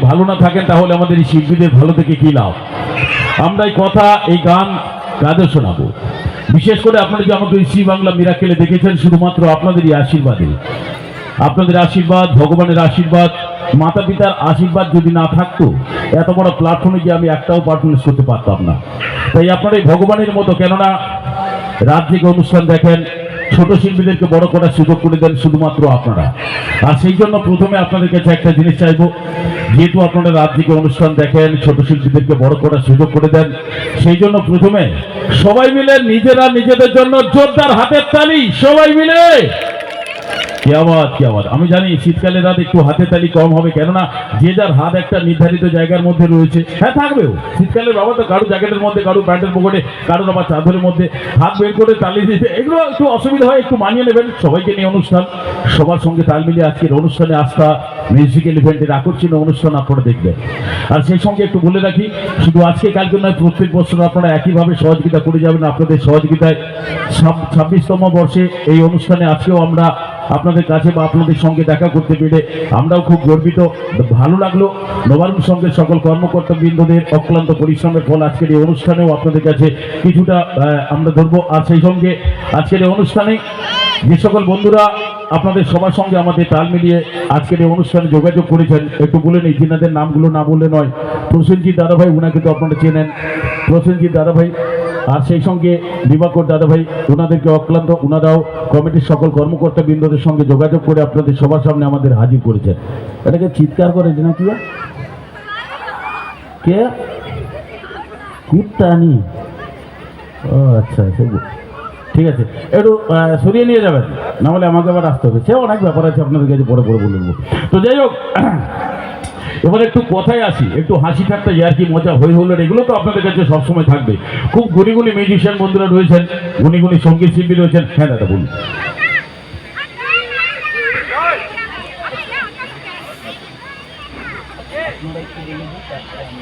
ভালো না থাকেন তাহলে আমাদের এই শিল্পীদের ভালো থেকে কি লাভ? আমরা এই কথা এই গান কাদের শোনাবো? বিশেষ করে আপনারা যে আমাকে শ্রী বাংলা মিরাকেলে দেখেছেন শুধুমাত্র আপনাদেরই আশীর্বাদে। আপনাদের আশীর্বাদ, ভগবানের আশীর্বাদ, মাতা পিতার আশীর্বাদ যদি না থাকতো এত বড় প্ল্যাটফর্মে গিয়ে আমি একটাও পারফরমেন্স করতে পারতাম না। তাই আপনারা এই ভগবানের মতো, কেননা রাত জেগে অনুষ্ঠান দেখেন, ছোট শিল্পীদেরকে বড় করার সুযোগ করে দেন শুধুমাত্র আপনারা। আর সেই জন্য প্রথমে আপনাদের কাছে একটা জিনিস চাইবো, যেহেতু আপনারা রাত জেগে অনুষ্ঠান দেখেন, ছোট শিল্পীদেরকে বড় করার সুযোগ করে দেন, সেই জন্য প্রথমে সবাই মিলে নিজেরা নিজেদের জন্য জোরদার হাতের তালি, সবাই মিলে। কি আওয়াজ, কি আওয়াজ! আমি জানি শীতকালের রাত একটু হাতে তালি কম হবে, কেননা যে যার হাত একটা নির্ধারিত জায়গার মধ্যে রয়েছে। হ্যাঁ, থাকবেও শীতকালের বাবা তো কারো জ্যাকেটের মধ্যে, কারো প্যান্টের পকেটে, কারোর আবার চাদরের মধ্যে হাত বের করে তালি দিতে, এগুলো একটু অসুবিধা হয়, একটু মানিয়ে নেবেন। সবাইকে নিয়ে অনুষ্ঠান, সবার সঙ্গে তাল মিলিয়ে আজকের অনুষ্ঠানে আস্থা মিউজিক্যাল ইভেন্টের আকর্ষণীয় অনুষ্ঠান আপনারা দেখবেন। আর সেই সঙ্গে একটু বলে রাখি, শুধু আজকে কালকে নয়, প্রত্যেক বছর আপনারা একইভাবে সহযোগিতা করে যাবেন। আপনাদের সহযোগিতায় 26তম বর্ষে এই অনুষ্ঠানে আজকেও আমরা আপনাদের কাছে বা আপনাদের সঙ্গে দেখা করতে পেরে আমরাও খুব গর্বিত, ভালো লাগলো। নবারুণ সঙ্গে সকল কর্মকর্তাবৃন্দদের অক্লান্ত পরিশ্রমের ফল আজকের এই অনুষ্ঠানেও আপনাদের কাছে কিছুটা আমরা ধরবো। আর সেই সঙ্গে আজকের এই অনুষ্ঠানে যে সকল বন্ধুরা আপনাদের সবার সঙ্গে আমাদের তাল মিলিয়ে আজকের এই অনুষ্ঠানে যোগাযোগ করেছেন, একটু বলে নিই, যিনাদের নামগুলো না বললে নয়। প্রসেনজিৎ দাদাভাই, ওনাকে তো আপনারা চেনেন, প্রসেনজিৎ দাদাভাই। আর সেই সঙ্গে দিবাকর দাদাভাই, ওনাদেরকে অক্লান্ত, ওনারাও কমিটির সকল কর্মকর্তা বৃন্দদের সঙ্গে যোগাযোগ করে আপনাদের সবার সামনে আমাদের হাজির করেছেন। এটাকে চিৎকার করে যে না কি কে কুত্তানি? ও আচ্ছা, ঠিক আছে, একটু সরিয়ে নিয়ে যাবেন, না হলে আমাকে আবার আসতে হবে। সে অনেক ব্যাপার আছে, আপনাদের কাছে পরে পরে বলে দেবো। তো যাই হোক, এবার একটু কথায় আসি, একটু হাসি ঠাট্টা, ইয়ার্কি, মজা, হই হুল্লোড়, এগুলো তো আপনাদের কাছে সবসময় থাকবে। খুব গুণী গুণী মিউজিশিয়ান বন্ধুরা রয়েছেন, গুণী গুণী সঙ্গীত শিল্পী রয়েছেন। হ্যাঁ দাদা বলুন।